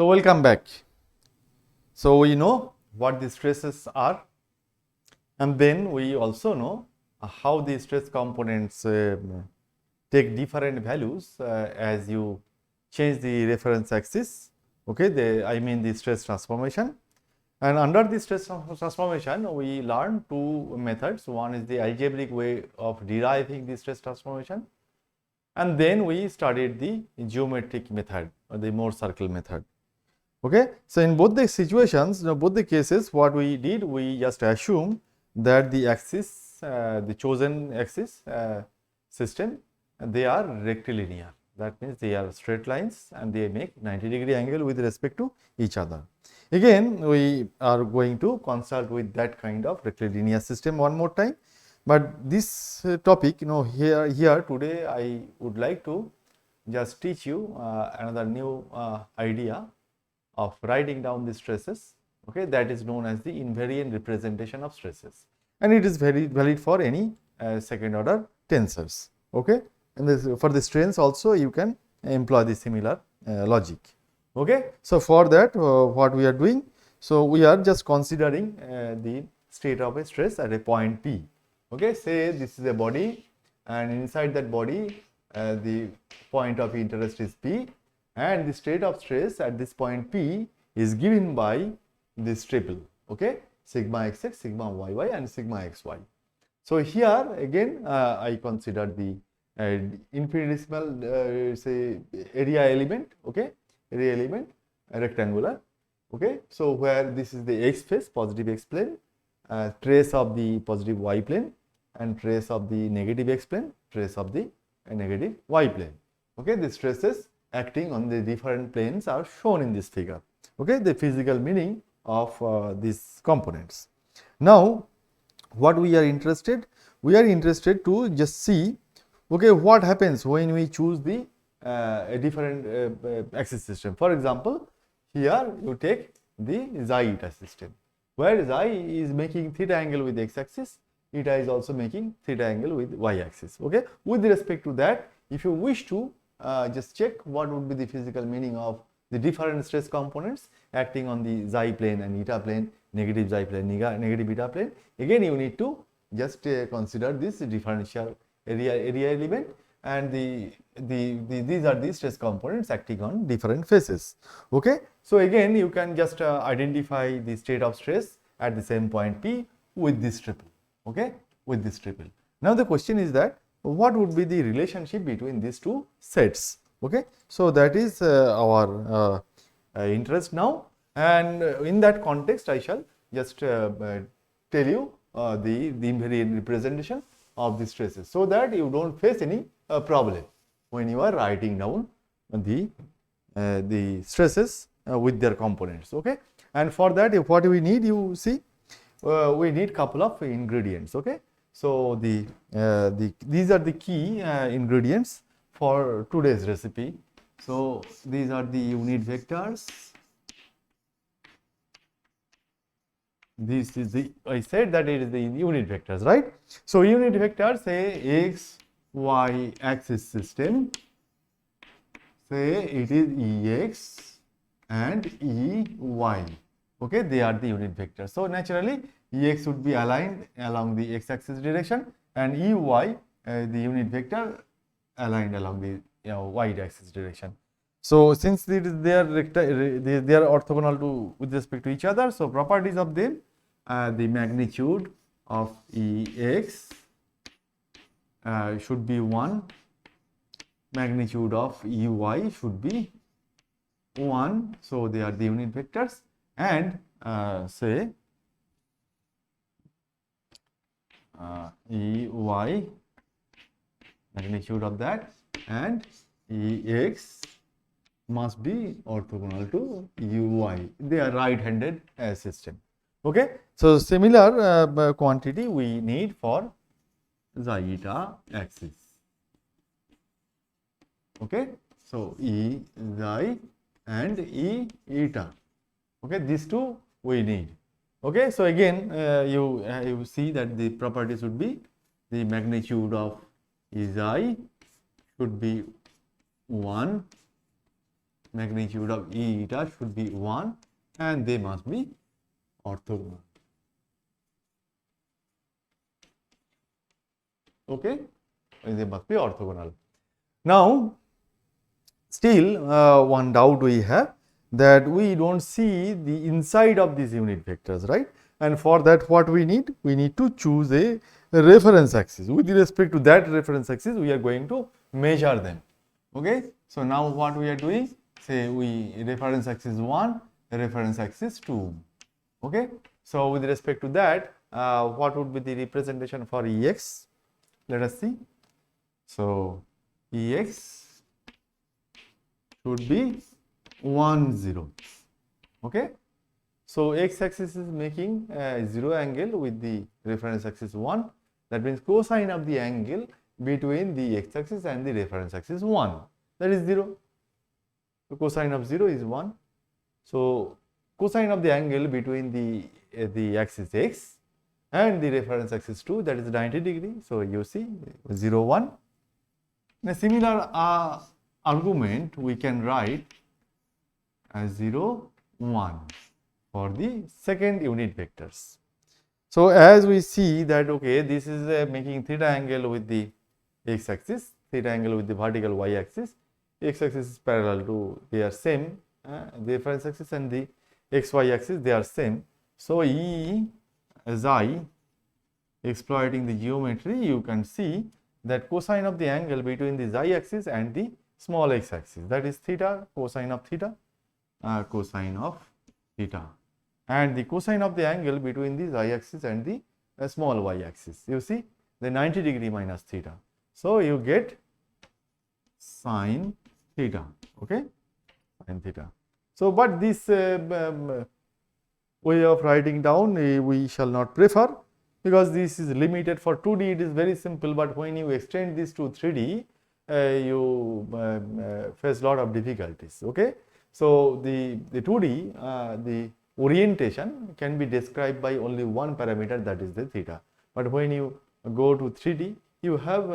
So, welcome back. So, we know what the stresses are, and then we also know how the stress components take different values as you change the reference axis. Okay, I mean the stress transformation. And under the stress transformation, we learn two methods. One is the algebraic way of deriving the stress transformation, and then we studied the geometric method or the Mohr circle method. Okay, so in both the situations, both the cases, what we did, we just assume that the axis, the chosen axis system, they are rectilinear. That means they are straight lines and they make 90-degree angle with respect to each other. Again, we are going to consult with that kind of rectilinear system one more time. But this topic, here today I would like to just teach you another new idea of writing down the stresses. Okay, that is known as the invariant representation of stresses, and it is very valid for any second order tensors. Okay, and this, for the strains also you can employ the similar logic. Okay, so for that what we are doing, so we are just considering the state of a stress at a point P. Okay, say this is a body, and inside that body the point of interest is P, and the state of stress at this point P is given by this triple, okay, sigma xx, sigma yy, and sigma xy. So here again I consider the infinitesimal say area element, okay, area element rectangular, okay. So where this is the x face, positive x plane, trace of the positive y plane, and trace of the negative x plane, trace of the negative y plane. Okay, the stresses acting on the different planes are shown in this figure. Okay, the physical meaning of these components. Now, what we are interested? We are interested to just see, okay, what happens when we choose the a different axis system. For example, here you take the xi eta system, where xi is making theta angle with x axis, eta is also making theta angle with y axis. Okay, with respect to that, if you wish to just check what would be the physical meaning of the different stress components acting on the xi plane and eta plane, negative xi plane, negative eta plane. Again, you need to just consider this differential area element, and these are the stress components acting on different faces. Okay, so again you can just identify the state of stress at the same point P with this triple. Okay, with this triple. Now the question is that what would be the relationship between these two sets? Okay, so that is our interest now, and in that context I shall just tell you the invariant representation of the stresses, so that you don't face any problem when you are writing down the stresses with their components. Okay, and for that what we need, you see, we need couple of ingredients. Okay, so these are the key ingredients for today's recipe. So these are the unit vectors. This is the, I said that it is the unit vectors, right? So unit vectors, say x, y axis system, say it is ex and ey. Okay, they are the unit vectors. So naturally ex would be aligned along the x axis direction, and ey the unit vector aligned along the y axis direction. So since they are orthogonal to with respect to each other, so properties of them, the magnitude of ex should be 1, magnitude of ey should be 1, so they are the unit vectors, and say ey magnitude of that, and ex must be orthogonal to uy. They are right-handed system. Okay, so similar quantity we need for xi eta axis. Okay, so e xi and e eta. Okay, these two we need. Okay, so again you see that the properties would be the magnitude of xi should be 1, magnitude of E eta should be 1 and they must be orthogonal. Okay, they must be orthogonal. Now, still one doubt we have, that we don't see the inside of these unit vectors, right? And for that what we need? We need to choose a reference axis. With respect to that reference axis, we are going to measure them. Okay. So, now what we are doing? Say we reference axis 1, reference axis 2. Okay. So, with respect to that, what would be the representation for Ex? Let us see. So, Ex should be 1 0. Okay. So, x axis is making a 0 angle with the reference axis 1. That means cosine of the angle between the x axis and the reference axis 1, that is 0. So, cosine of 0 is 1. So, cosine of the angle between the axis x and the reference axis 2, that is 90 degree. So, you see 0 1. In a similar argument we can write as 0 1 for the second unit vectors. So, as we see that okay, this is making theta angle with the x axis, theta angle with the vertical y axis, x axis is parallel to, they are same, the reference axis and the xy axis, they are same. So, E xi, exploiting the geometry, you can see that cosine of the angle between the xi axis and the small x axis, that is theta, cosine of theta, cosine of theta, and the cosine of the angle between the xi axis and the small y axis, you see the 90 degree minus theta. So, you get sine theta. Okay, sine theta. So, but this way of writing down we shall not prefer, because this is limited. For 2D it is very simple, but when you extend this to 3D you face lot of difficulties. Okay. So, the 2D the orientation can be described by only one parameter, that is the theta, but when you go to 3D you have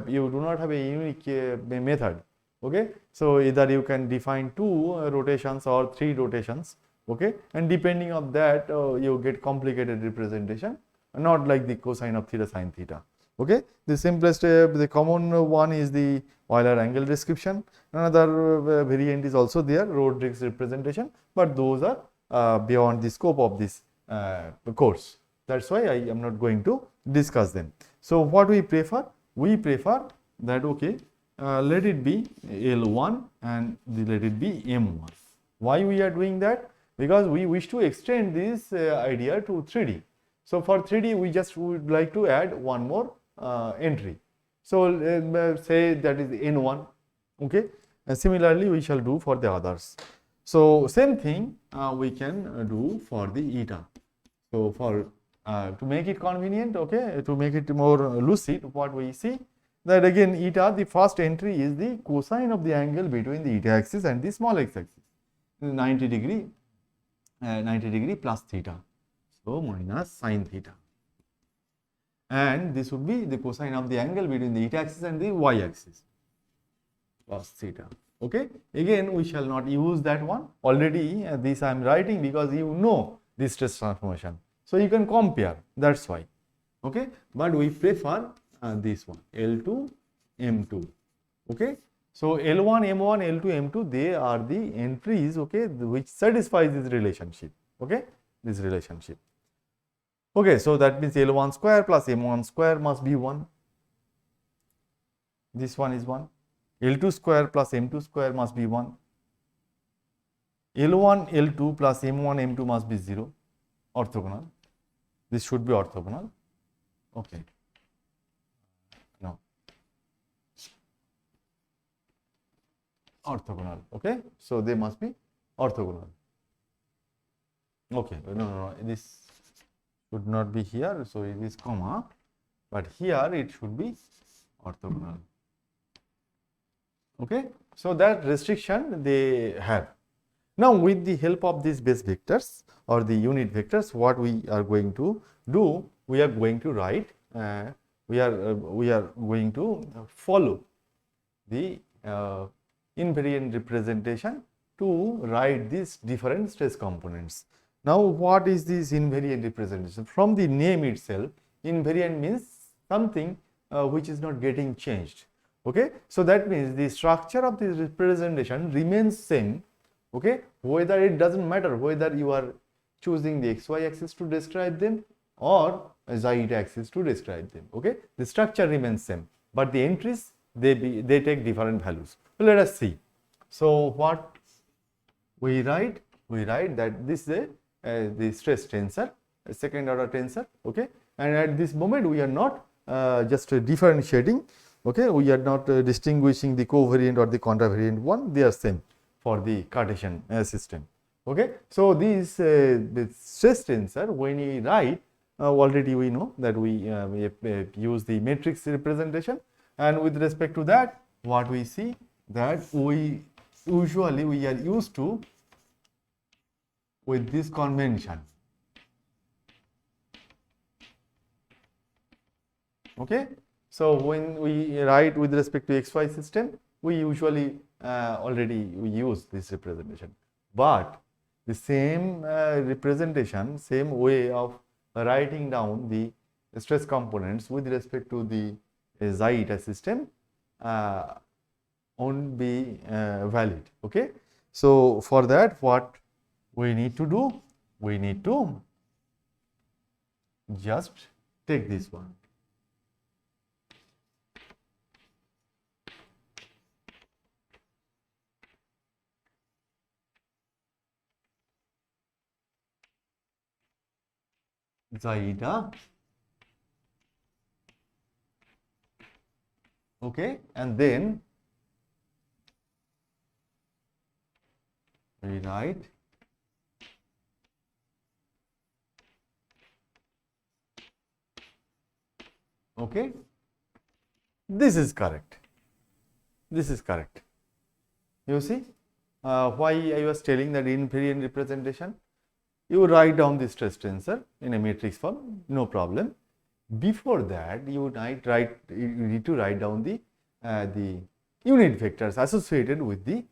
you do not have a unique method. Okay. So, either you can define 2 rotations or 3 rotations. Okay, and depending on that you get complicated representation, not like the cosine of theta sine theta. Okay, the simplest the common one is the Euler angle description. Another variant is also there, Rodriguez representation, but those are beyond the scope of this course. That is why I am not going to discuss them. So, what we prefer? We prefer that okay, let it be L1 and let it be M1. Why we are doing that? Because we wish to extend this idea to 3D. So, for 3D we just would like to add one more entry. So, say that is N1. Okay. And similarly we shall do for the others. So, same thing we can do for the eta. So, for to make it convenient, okay, to make it more lucid, what we see that again eta, the first entry is the cosine of the angle between the eta axis and the small x axis, 90 degree plus theta. So, minus sine theta, and this would be the cosine of the angle between the eta axis and the y axis, plus theta. Okay. Again we shall not use that one, already this I am writing because you know this stress transformation. So, you can compare, that is why. Okay. But we prefer this one, L2 M2. Okay. So, L1 M1 L2 M2, they are the entries, okay, which satisfies this relationship. Okay, this relationship. Okay. So, that means L1 square plus M1 square must be 1. This one is 1. L2 square plus M2 square must be 1. L1 L2 plus M1 M2 must be 0, orthogonal. This should be orthogonal. Okay. No. Orthogonal. Okay. So, they must be orthogonal. Okay. No. This should not be here. So, it is comma, but here it should be orthogonal. Okay. So, that restriction they have. Now, with the help of these base vectors or the unit vectors, what we are going to do? We are going to write, we are going to follow the invariant representation to write these different stress components. Now, what is this invariant representation? From the name itself, invariant means something which is not getting changed. Okay, so that means the structure of this representation remains same. Okay, whether it doesn't matter whether you are choosing the xy axis to describe them or z axis to describe them. Okay, the structure remains same, but the entries they take different values. So let us see. So what we write that this is the stress tensor, a second order tensor. Okay, and at this moment we are not just differentiating. Okay, we are not distinguishing the covariant or the contravariant one, they are same for the Cartesian system. Okay, so this stress tensor, when we write, already we know that we use the matrix representation, and with respect to that, what we see that we usually are used to with this convention. Okay, so when we write with respect to xy system, we usually we use this representation, but the same representation, same way of writing down the stress components with respect to the z system won't be valid. Okay, so for that, what we need to do, we need to just take this one. Zeta, okay, and then we write okay, this is correct, this is correct. You see why I was telling that invariant representation, you write down the stress tensor in a matrix form, no problem. Before that, you need to write down the unit vectors associated with the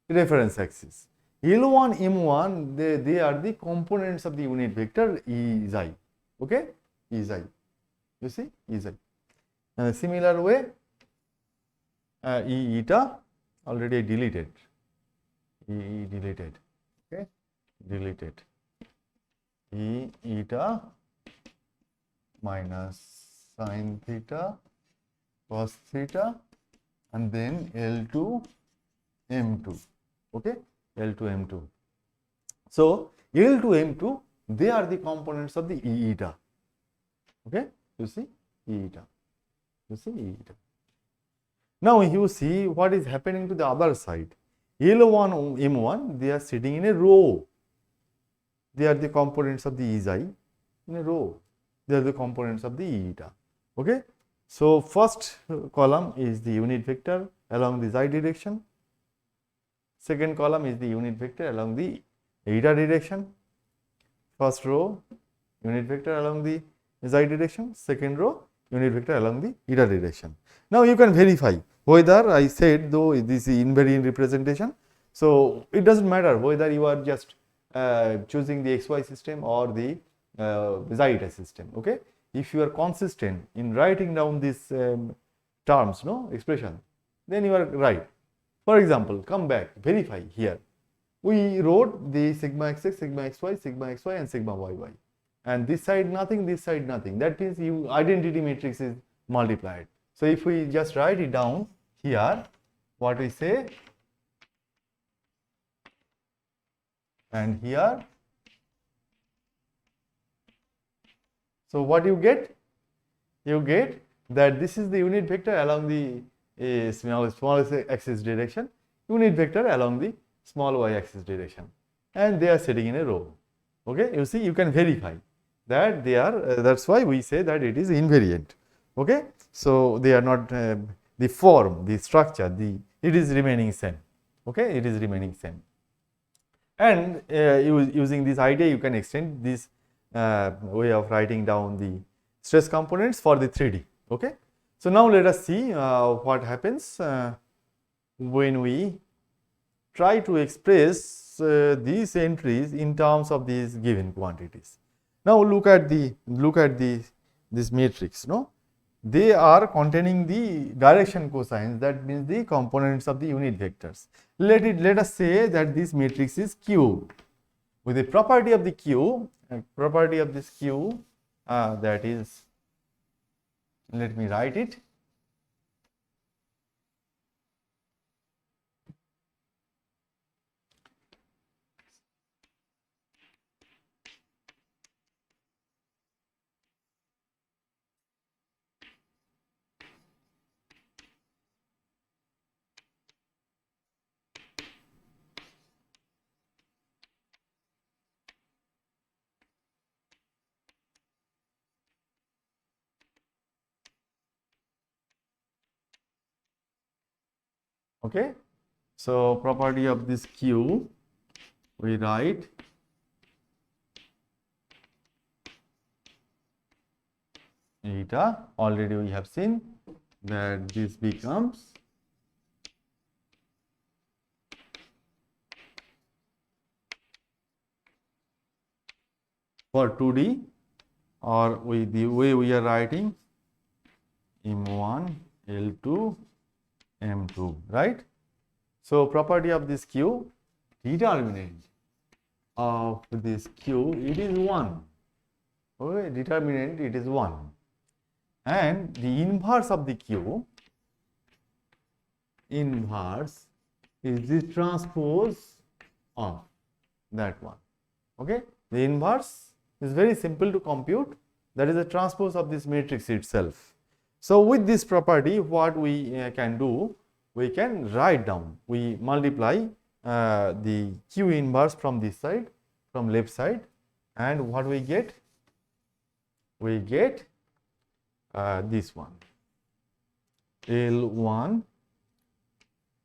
reference axis. L1, M1, they are the components of the unit vector E xi. Okay, E xi. You see, E xi. Similar way, E eta already deleted. E deleted. Okay, deleted. E eta minus sin theta cos theta, and then L2 M2. Okay, L2 M2. So L2 M2, they are the components of the E eta. Okay, you see E eta. You see E eta. Now you see what is happening to the other side. L1 M1, they are sitting in a row. They are the components of the E xi in a row. They are the components of the E eta. Okay. So first column is the unit vector along the xi direction. Second column is the unit vector along the eta direction. First row unit vector along the xi direction. Second row unit vector along the eta direction. Now you can verify whether I said though this is invariant representation. So it doesn't matter whether you are just choosing the xy system or the z system. Okay, if you are consistent in writing down these terms, no expression, then you are right. For example, come back, verify here. We wrote the sigma xx, sigma xy, and sigma yy, and this side nothing, this side nothing. That means your identity matrix is multiplied. So if we just write it down here, what we say, and here, so what you get? You get that this is the unit vector along the small axis direction, unit vector along the small y axis direction, and they are sitting in a row. Okay, you see, you can verify that they are. That's why we say that it is invariant. Okay, so they are not the form, the structure, it is remaining same. Okay, it is remaining same. And using this idea, you can extend this way of writing down the stress components for the 3D. Okay, so now let us see what happens when we try to express these entries in terms of these given quantities. Now look at this matrix. No, they are containing the direction cosines. That means the components of the unit vectors. Let us say that this matrix is Q with the property of the Q. Property of this Q, that is, let me write it. Okay, so property of this Q, we write eta. Already we have seen that this becomes for 2D, or with the way we are writing M1, L2, M2, right? So property of this Q, determinant of this Q, it is 1. Okay, determinant, it is 1. And the inverse of the Q, inverse is the transpose of that one. Okay, the inverse is very simple to compute. That is the transpose of this matrix itself. So with this property, what we can do, we can write down. We multiply the Q inverse from this side, from left side, and what we get? We get this one, L1,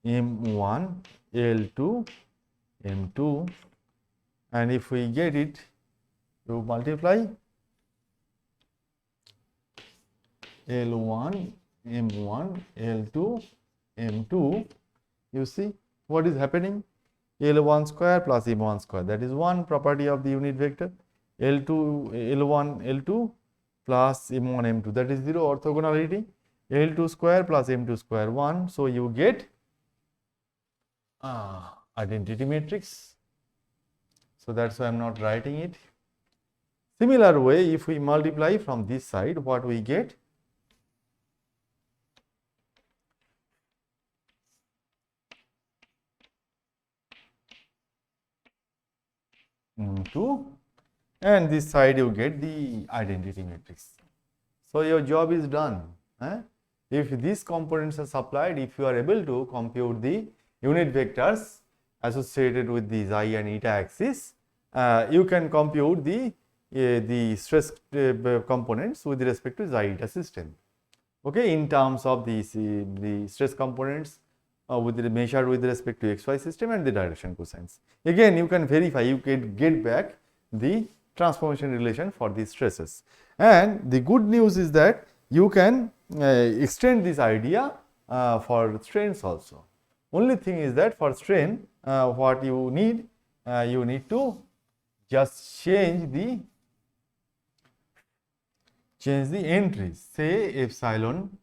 M1, L2, M2, and if we get it, you multiply L1, M1, L2, M2, you see what is happening? L1 square plus M1 square, that is one property of the unit vector. L2, L1, L2 plus M1, M2, that is 0 orthogonality. L2 square plus M2 square, 1. So you get identity matrix. So that's why I am not writing it. Similar way, if we multiply from this side, what we get? Two, and this side you get the identity matrix. So your job is done. If these components are supplied, if you are able to compute the unit vectors associated with the xi and eta axis, you can compute the stress components with respect to xi eta system. Okay, in terms of the stress components measured with respect to xy system and the direction cosines. Again, you can verify, you can get back the transformation relation for these stresses. And the good news is that you can extend this idea for strains also. Only thing is that for strain, what you need to just change the entries. Say epsilon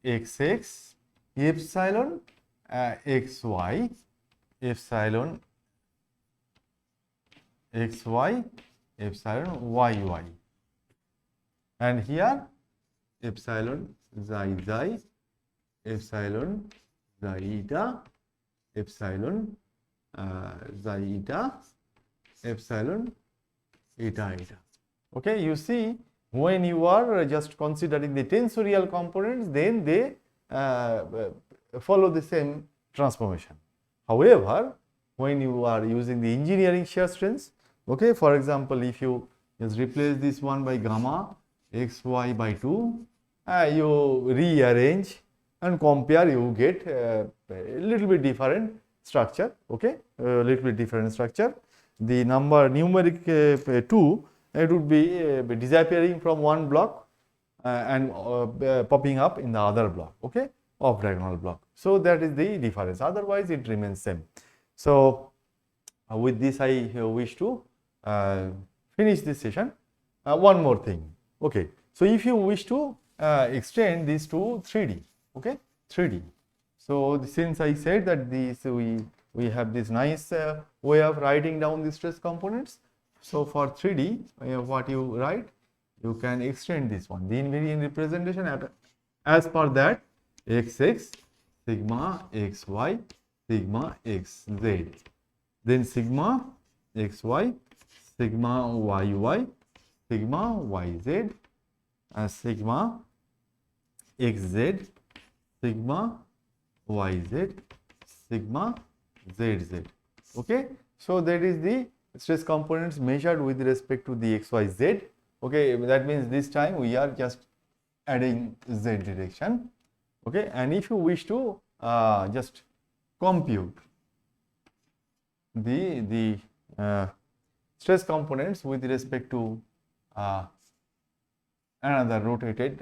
xx, epsilon xy, epsilon xy, epsilon yy, and here epsilon xi xi, epsilon xi eta, epsilon xi eta, epsilon eta eta. Okay, you see, when you are just considering the tensorial components, then they follow the same transformation. However, when you are using the engineering shear strains, okay, for example, if you just replace this one by gamma xy by 2, you rearrange and compare, you get a little bit different structure. Okay, a little bit different structure. The number numeric 2, it would be disappearing from one block and popping up in the other block. Okay, off diagonal block. So that is the difference, otherwise it remains same. So with this I wish to finish this session. One more thing, okay, so if you wish to extend this to 3D, okay, 3D. So since I said that this we have this nice way of writing down the stress components. So for 3D, what you write, you can extend this one, the invariant representation as per that xx sigma xy sigma xz, then sigma xy sigma yy sigma yz sigma xz sigma yz sigma zz. Okay, so that is the stress components measured with respect to the xyz. Okay, that means this time we are just adding z direction. Okay, and if you wish to just compute the stress components with respect to another rotated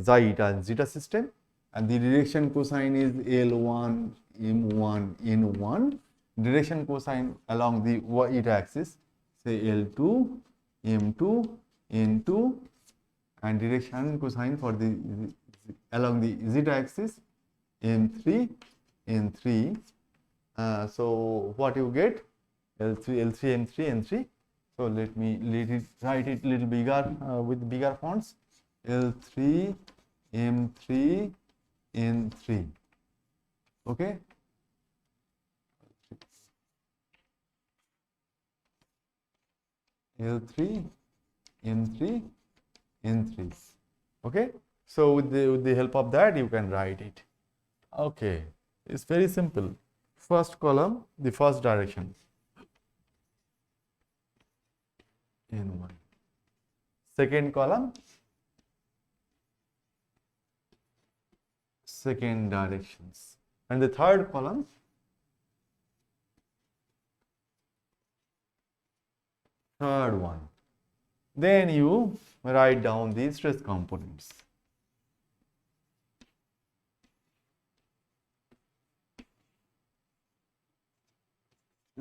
xi and zeta system, and the direction cosine is L1, M1, N1, direction cosine along the eta axis, say L2, M2, N2, and direction cosine for the along the zeta axis M3, N3. So what you get, L3, L3, M3, N3. So let me write it little bigger with bigger fonts. L3, M3, N3. Okay. L3, M3, N3. Okay. So with the help of that you can write it. Okay. It's very simple. First column, the first direction. N1. Second column, second directions, and the third column, third one. Then you write down the stress components.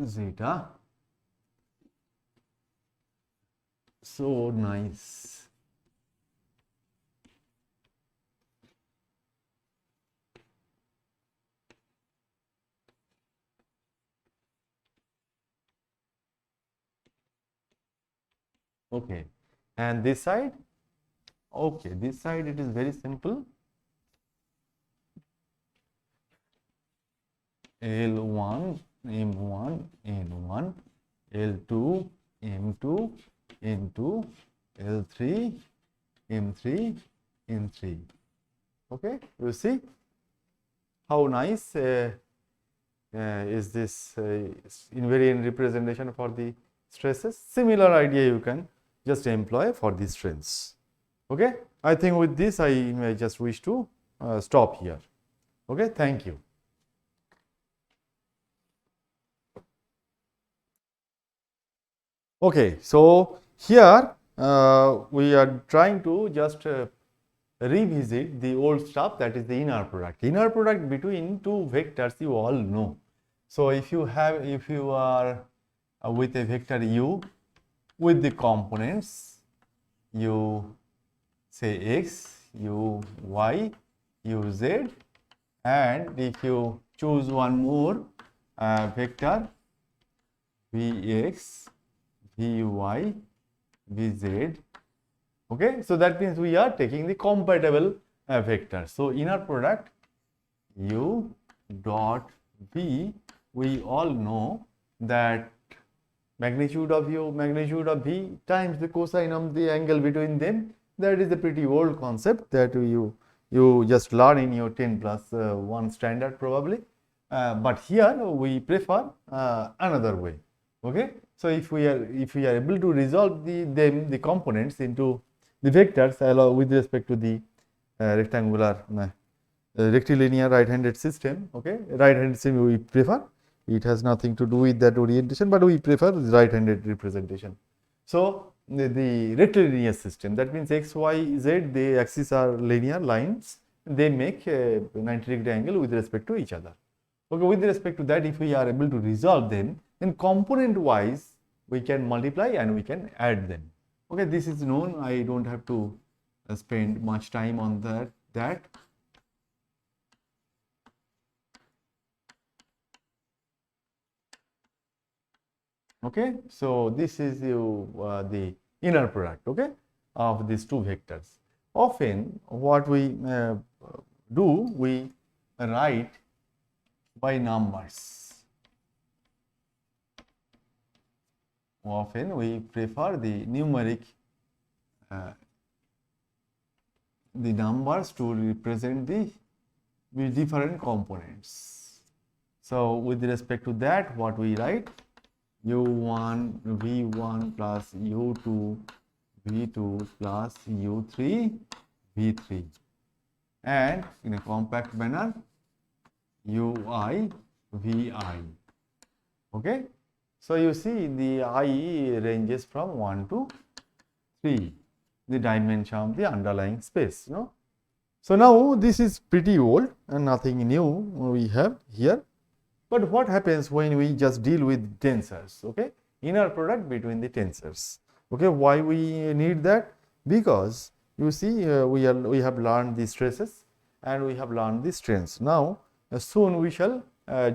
Zeta. So nice. Okay, and this side, okay, this side it is very simple. L1, M1, N1, L2, M2, N2, L3, M3, N3. Okay, you see how nice is this invariant representation for the stresses. Similar idea you can just employ for the strengths. Okay, I think with this I may just wish to stop here. Okay, thank you. Okay, so here we are trying to just revisit the old stuff, that is the inner product. Inner product between two vectors you all know. So if you are with a vector u with the components u say x, u y, u z, and if you choose one more vector vx, vy, vz. Okay, so that means we are taking the compatible vector. So inner product u dot v, we all know that magnitude of u, magnitude of v times the cosine of the angle between them. That is a pretty old concept that you just learn in your 10+1 standard probably. But here we prefer another way. Okay, so if we are able to resolve the components into the vectors with respect to the rectangular rectilinear right-handed system. Okay, right-handed system we prefer. It has nothing to do with that orientation, but we prefer the right-handed representation. So the rectilinear system, that means x, y, z, the axes are linear lines, they make a 90-degree angle with respect to each other. Okay, with respect to that, if we are able to resolve them, then component wise we can multiply and we can add them. Okay, this is known. I don't have to spend much time on that. Okay, so this is the inner product, okay, of these two vectors. Often what we do, we write by numbers. Often we prefer the numeric the numbers to represent the different components. So with respect to that, what we write, u1 v1 plus u2 v2 plus u3 v3, and in a compact manner ui vi. Okay, so you see the I ranges from 1 to 3, the dimension of the underlying space, you know. So now this is pretty old and nothing new we have here. But what happens when we just deal with tensors? Okay, inner product between the tensors. Okay, why we need that? Because you see we have learned the stresses and we have learned the strains. Now soon we shall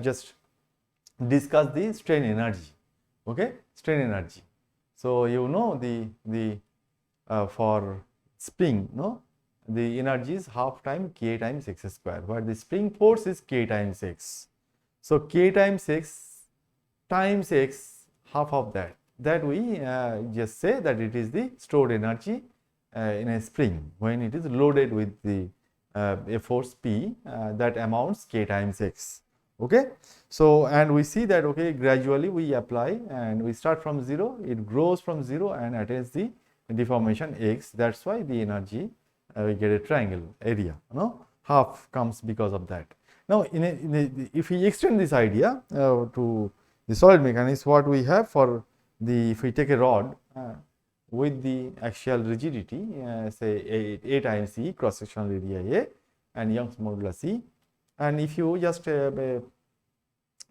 just discuss the strain energy. Okay, strain energy. So you know the for spring, no, the energy is half time k times x square, where the spring force is k times x. So k times x, half of that. That we just say that it is the stored energy in a spring when it is loaded with the a force P that amounts k times x. Okay. So and we see that okay, gradually we apply and we start from 0, it grows from 0 and attains the deformation x. That's why the energy we get a triangle area, no, half comes because of that. Now if we extend this idea to the solid mechanics, what we have for the, if we take a rod with the axial rigidity say a times E, cross sectional area A, and Young's modulus E, and if you just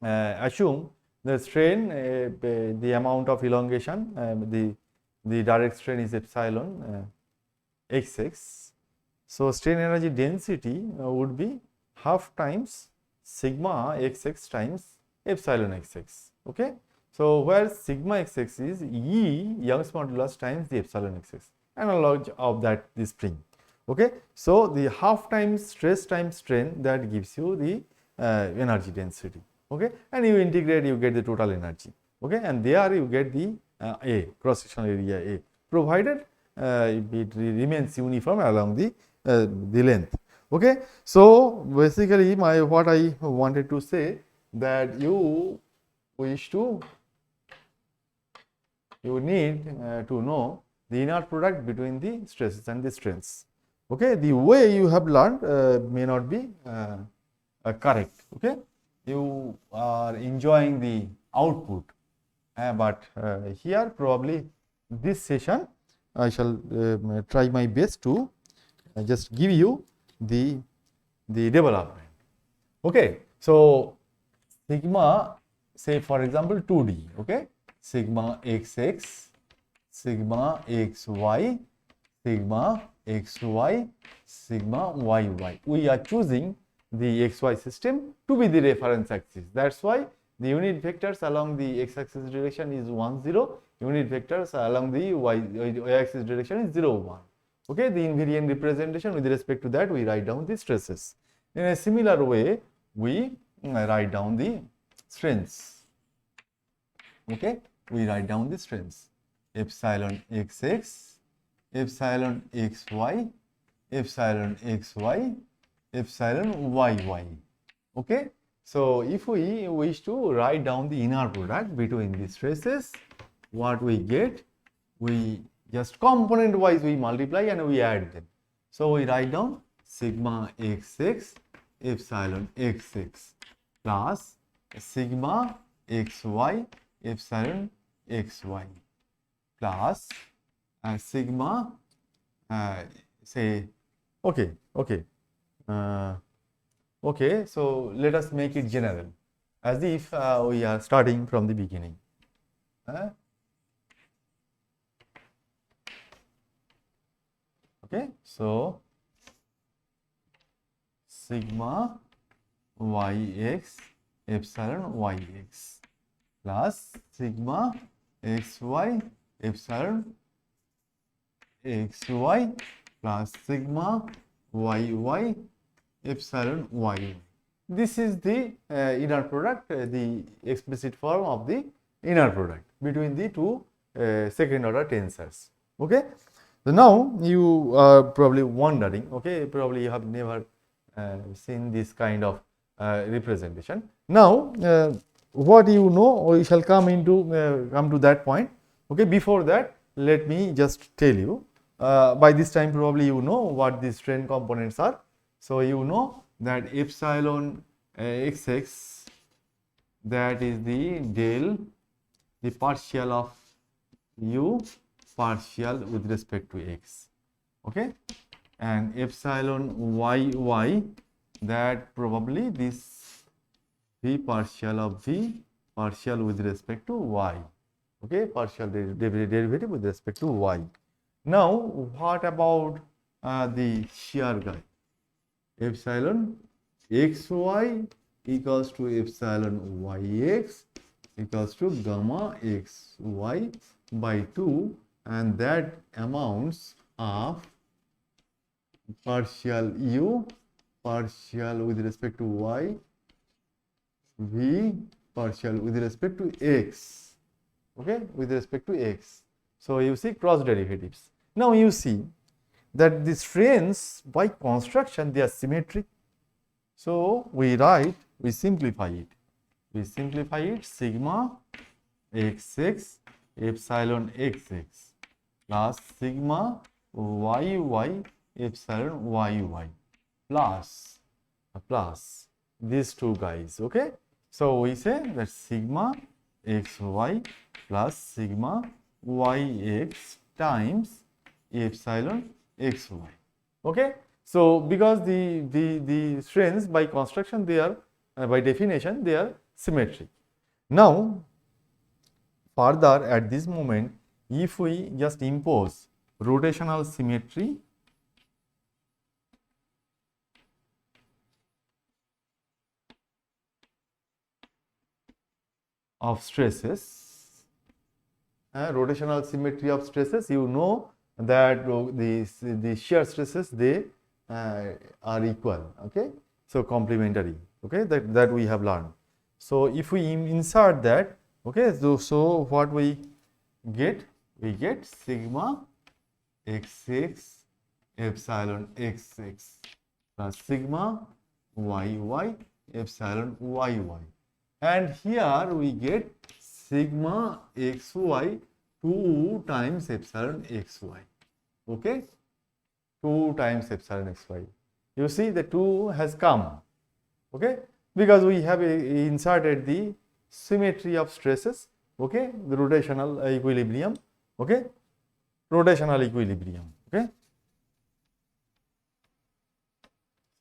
assume the strain, the amount of elongation, the direct strain is epsilon xx. So strain energy density would be half times sigma xx times epsilon xx. Okay. So where sigma xx is E Young's modulus times the epsilon xx, analog of that the spring. Okay. So the half times stress times strain, that gives you the energy density. Okay, and you integrate, you get the total energy. Okay, and there you get the A, cross sectional area A, provided it remains uniform along the length. Okay, so basically what I wanted to say, that you need to know the inner product between the stresses and the strains. Okay, the way you have learned may not be correct. Okay, you are enjoying the output, but here probably this session I shall try my best to just give you the development. Okay, so sigma, say for example 2D, okay, sigma xx, sigma xy, sigma xy, sigma yy. We are choosing the xy system to be the reference axis. That's why the unit vectors along the x-axis direction is 1, 0. Unit vectors along the y-axis direction is 0, 1. Okay, the invariant representation with respect to that we write down the stresses. In a similar way, we write down the strains. Okay, we write down the strains. Epsilon xx, epsilon xy, epsilon xy, epsilon yy. Okay, so if we wish to write down the inner product between the stresses, what we get, we just component wise we multiply and we add them. So we write down sigma xx epsilon xx plus sigma xy epsilon xy plus sigma say okay Okay, so let us make it general, as if we are starting from the beginning. Okay, so sigma yx epsilon yx plus sigma xy epsilon xy plus sigma yy epsilon y. This is the inner product, the explicit form of the inner product between the two second order tensors. Okay. So now you are probably wondering, okay, probably you have never seen this kind of representation. Now, what you know, we shall come to that point. Okay, before that, let me just tell you. By this time, probably you know what the strain components are. So you know that epsilon xx, that is the del, the partial of u partial with respect to x. Okay, and epsilon yy, that probably this v partial of v partial with respect to y. Okay, partial derivative with respect to y. Now, what about the shear guy? Epsilon xy equals to epsilon yx equals to gamma xy by 2, and that amounts of partial u partial with respect to y v partial with respect to x. Okay, with respect to x. So you see cross derivatives. Now you see that the strains by construction, they are symmetric. So we simplify it. We simplify it sigma xx epsilon xx plus sigma yy epsilon yy plus these two guys. Okay. So we say that sigma xy plus sigma yx times epsilon xy. Okay. So because the strains by construction, they are by definition they are symmetric. Now further at this moment, if we just impose rotational symmetry of stresses, rotational symmetry of stresses, you know that the shear stresses, they are equal. Okay, so complementary. Okay, that we have learned. So if we insert that, okay, so what we get sigma xx epsilon xx plus sigma yy epsilon yy, and here we get sigma xy 2 times epsilon xy. Okay, 2 times epsilon xy. You see the 2 has come. Okay, because we have inserted the symmetry of stresses. Okay, the rotational equilibrium. Okay, rotational equilibrium. Okay,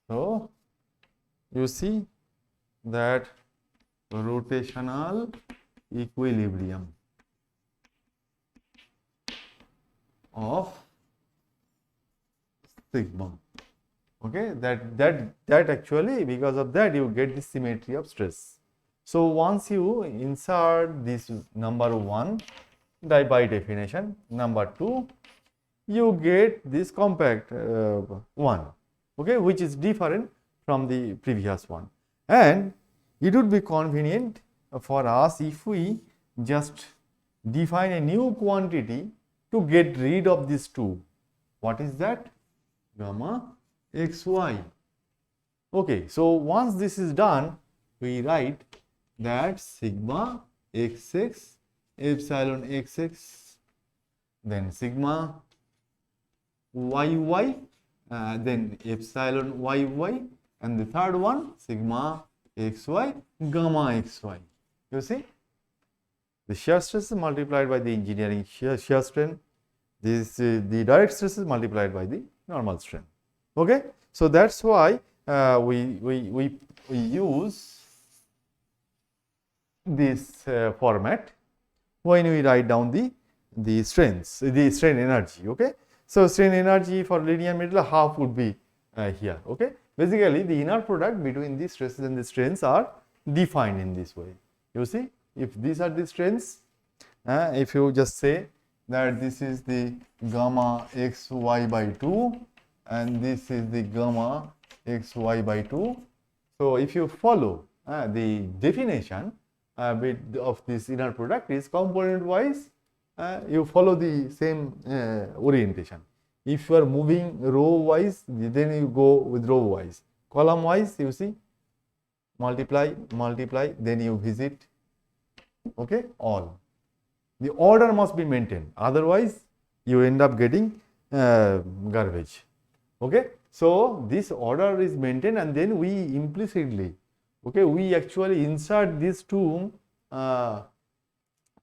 so you see that rotational equilibrium of sigma. Okay, that actually, because of that you get the symmetry of stress. So once you insert this number 1 by definition, number 2, you get this compact one, okay, which is different from the previous one. And it would be convenient for us if we just define a new quantity to get rid of these 2. What is that? Gamma xy. Okay, so once this is done, we write that sigma xx epsilon xx, then sigma yy, then epsilon yy, and the third one sigma xy gamma xy. You see, the shear stress is multiplied by the engineering shear strain. This the direct stress is multiplied by the normal strain. Okay, so that's why we use this format when we write down the strengths, the strain energy. Okay, so strain energy for linear metal half would be here. Okay, basically the inner product between the stresses and the strains are defined in this way. You see, if these are the strains, if you just say that this is the gamma xy by 2 and this is the gamma xy by 2. So if you follow the definition of this inner product is component wise, you follow the same orientation. If you are moving row wise, then you go with row wise. Column wise, you see, multiply, multiply, then you visit, okay, all. The order must be maintained, otherwise you end up getting garbage. Okay, so this order is maintained, and then we implicitly, okay, we actually insert these two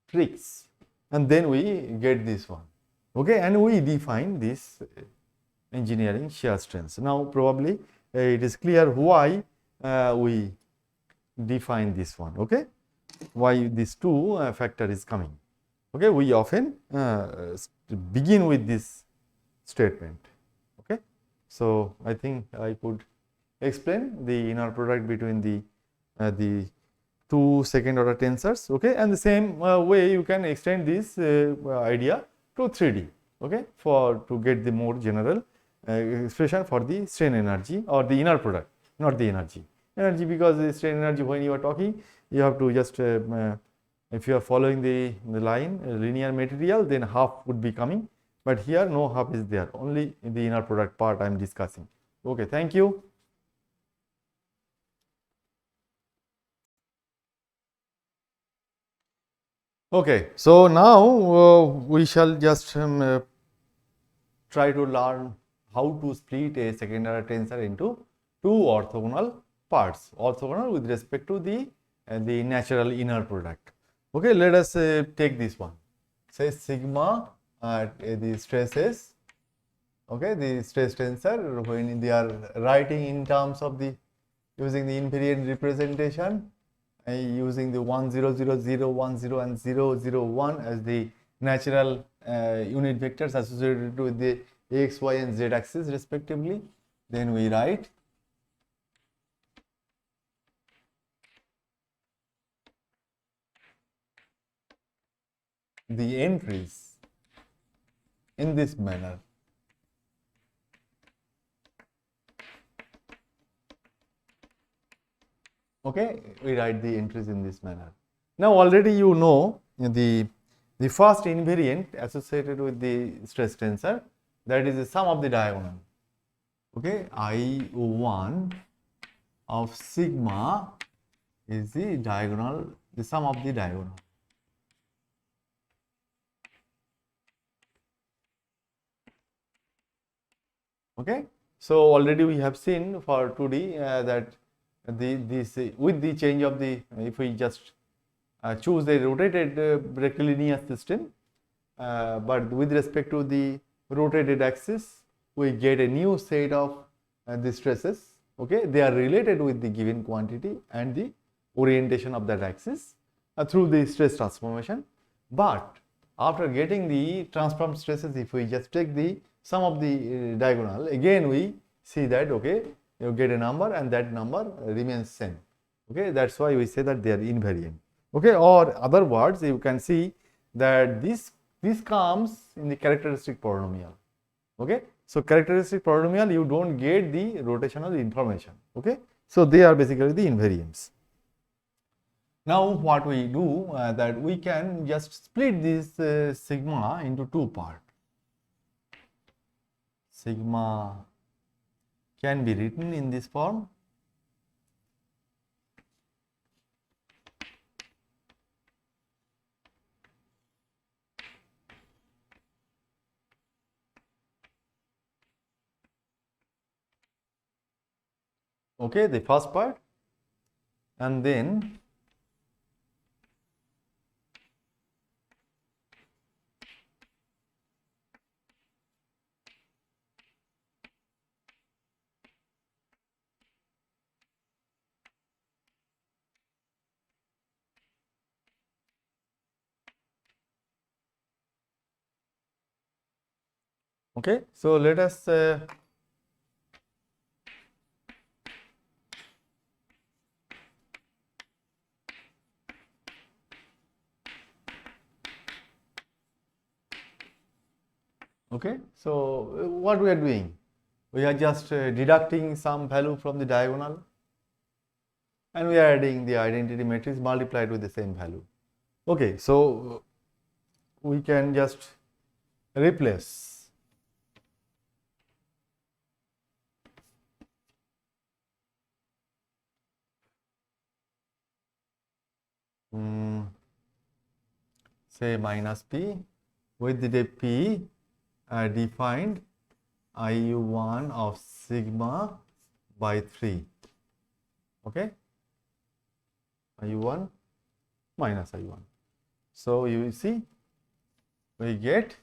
tricks, and then we get this one. Okay, and we define this engineering shear strengths. Now probably it is clear why we define this one. Okay, why this two factor is coming. Okay, we often begin with this statement. Okay, so I think I could explain the inner product between the two second order tensors. Okay, and the same way you can extend this idea to 3D. Okay, to get the more general expression for the strain energy or the inner product, not the energy. Energy, because the strain energy, when you are talking, you have to just if you are following the line linear material, then half would be coming, but here no half is there, only in the inner product part I am discussing. Okay, thank you. Okay, so now we shall just try to learn how to split a second order tensor into two orthogonal parts, orthogonal with respect to the natural inner product. Okay, let us take this one. Say sigma the stresses. Okay, the stress tensor, when they are writing in terms of the using the invariant representation, using the 1 0 0 0 1 0 and 0 0 1 as the natural unit vectors associated with the x, y and z axis respectively, then we write the entries in this manner. Okay, we write the entries in this manner. Now already you know the first invariant associated with the stress tensor, that is the sum of the diagonal. Okay, I1 of sigma is the diagonal, the sum of the diagonal. Okay, so already we have seen for 2D that this with the change of the, if we just choose the rotated rectilinear system, but with respect to the rotated axis, we get a new set of the stresses. Okay, they are related with the given quantity and the orientation of that axis through the stress transformation. But after getting the transformed stresses, if we just take the sum of the diagonal, again we see that, okay, you get a number and that number remains same. Okay, that's why we say that they are invariant. Okay, or other words, you can see that this comes in the characteristic polynomial. Okay, so characteristic polynomial, you don't get the rotational information. Okay, so they are basically the invariants. Now what we do that we can just split this sigma into two parts. Sigma can be written in this form. Okay, the first part, and then Okay, so let us okay, so what we are doing? We are just deducting some value from the diagonal and we are adding the identity matrix multiplied with the same value. Okay, so we can just replace say minus p with the p defined I1 of sigma by 3. Okay, I1 minus I1. So you see we get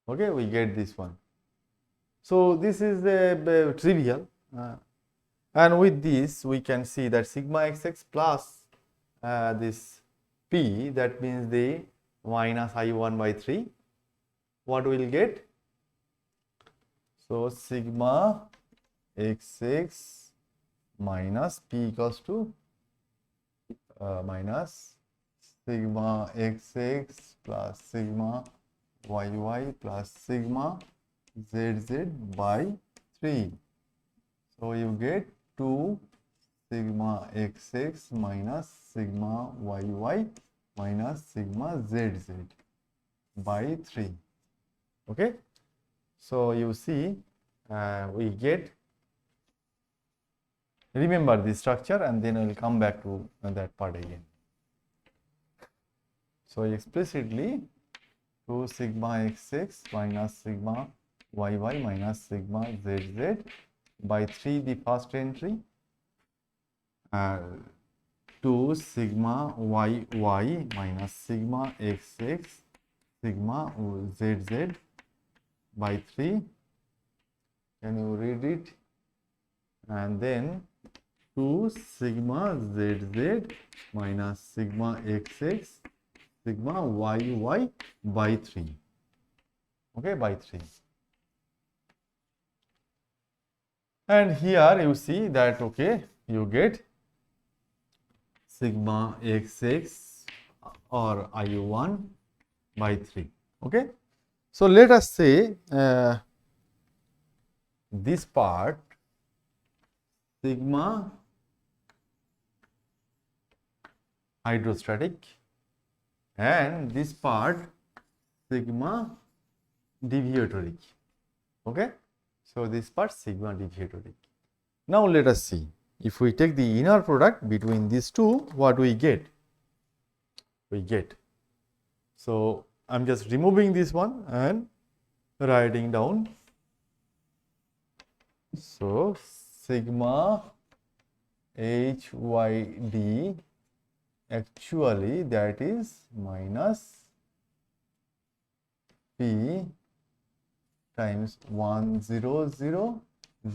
okay, we get this one. So this is trivial and with this we can see that sigma xx plus this p, that means the minus I1 by 3, what we will get? So sigma xx minus p equals to minus sigma xx plus sigma yy plus sigma zz by 3. So you get 2 sigma xx minus sigma yy minus sigma zz by 3. Okay, so you see we get, remember the structure and then I will come back to that part again. So explicitly 2 sigma xx minus sigma yy minus sigma zz by 3 the first entry, 2 sigma yy minus sigma xx sigma zz by 3. Can you read it? And then 2 sigma zz minus sigma xx sigma yy by 3. Okay, by 3. And here you see that okay, you get sigma xx or I1 by 3. Okay, so let us say this part sigma hydrostatic and this part sigma deviatory. Okay, so this part sigma deviatory. Now let us see, if we take the inner product between these two, what we get? We get, so I am just removing this one and writing down. So sigma HYD actually that is minus P times 1 0 0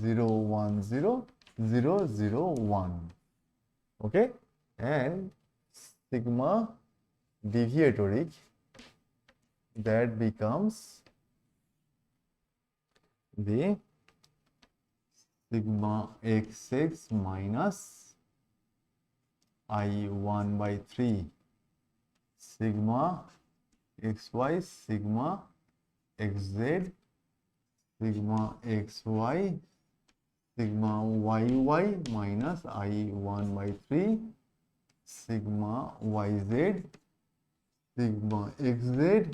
0 1 0 0 0 1. Okay, and sigma deviatory that becomes the sigma xx minus I1 by 3 sigma xy sigma xz sigma xy sigma yy minus I1 by 3 sigma yz sigma xz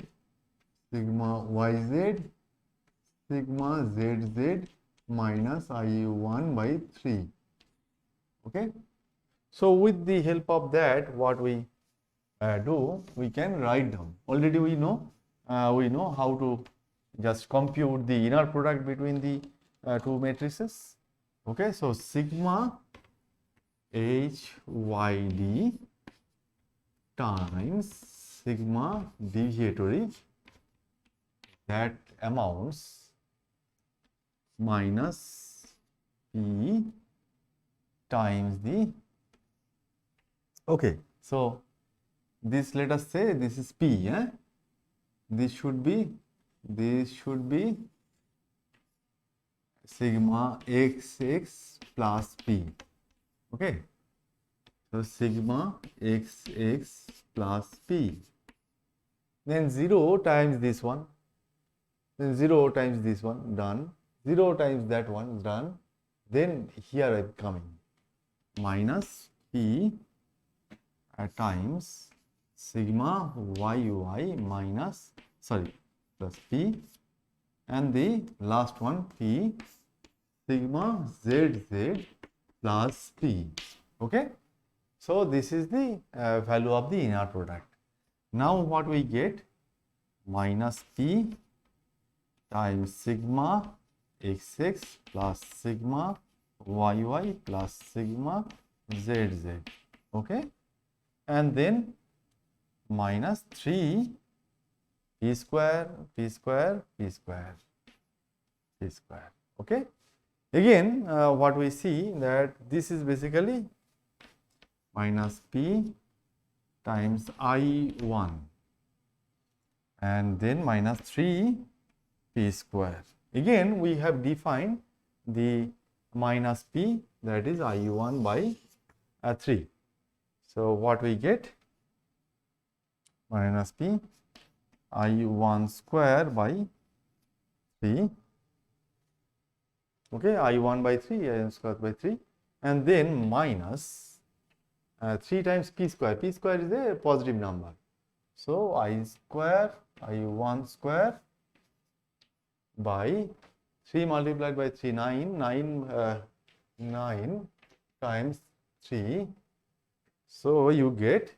sigma yz sigma zz minus I1 by 3. Okay, so with the help of that, what we do, we can write down. Already we know how to just compute the inner product between the two matrices. Okay, so sigma HYD times sigma deviatory, that amounts minus P times the Okay, so this, let us say this is P, this should be sigma xx plus P. Okay, so sigma xx plus P, then 0 times this one, then 0 times this one, done, 0 times that one, done, then here I am coming minus P times sigma yy minus, sorry, plus P, and the last one P sigma zz plus P. Okay, so this is the value of the inner product. Now what we get, minus P times sigma xx plus sigma yy plus sigma zz. Okay, and then minus 3 p square, p square, p square, p square. Okay, again what we see that this is basically minus p times I1 and then minus 3 p square. Again we have defined the minus p, that is I1 by 3. So what we get, minus p I1 square by 3, okay, I1 by 3, I1 square by 3, and then minus 3 times p square. P square is a positive number. So I square, I1 square by 3 multiplied by 3, 9 times 3. So you get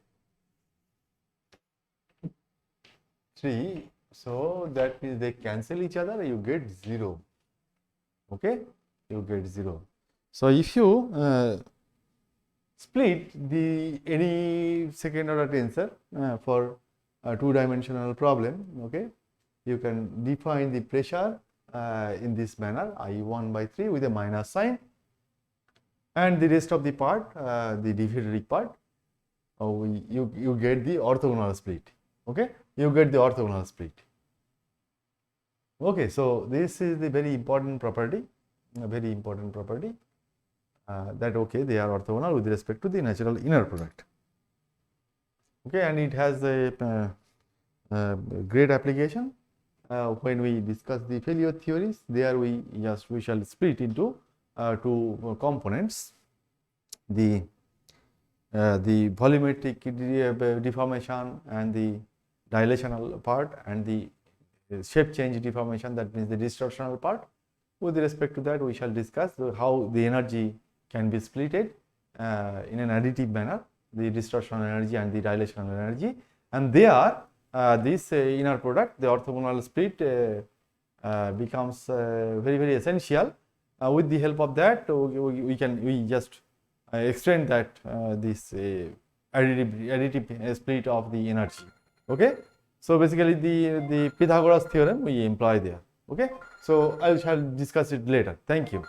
3. So that means they cancel each other, you get 0. Okay, you get 0. So if you split the any second order tensor for a two-dimensional problem, okay, you can define the pressure in this manner, I1 by 3 with a minus sign, and the rest of the part, the divisory part, you get the orthogonal split. Okay, you get the orthogonal split. Okay, so this is the very important property, that okay, they are orthogonal with respect to the natural inner product. Okay, and it has a great application when we discuss the failure theories. There we shall split into two components, the volumetric deformation and the dilational part, and the shape change deformation, that means the distortional part. With respect to that, we shall discuss how the energy can be splitted in an additive manner, the distortional energy and the dilational energy, and there this inner product, the orthogonal split, becomes very essential. With the help of that, we just extend that this additive split of the energy. Okay, so basically the Pythagoras theorem we employ there. Okay, so I shall discuss it later. Thank you.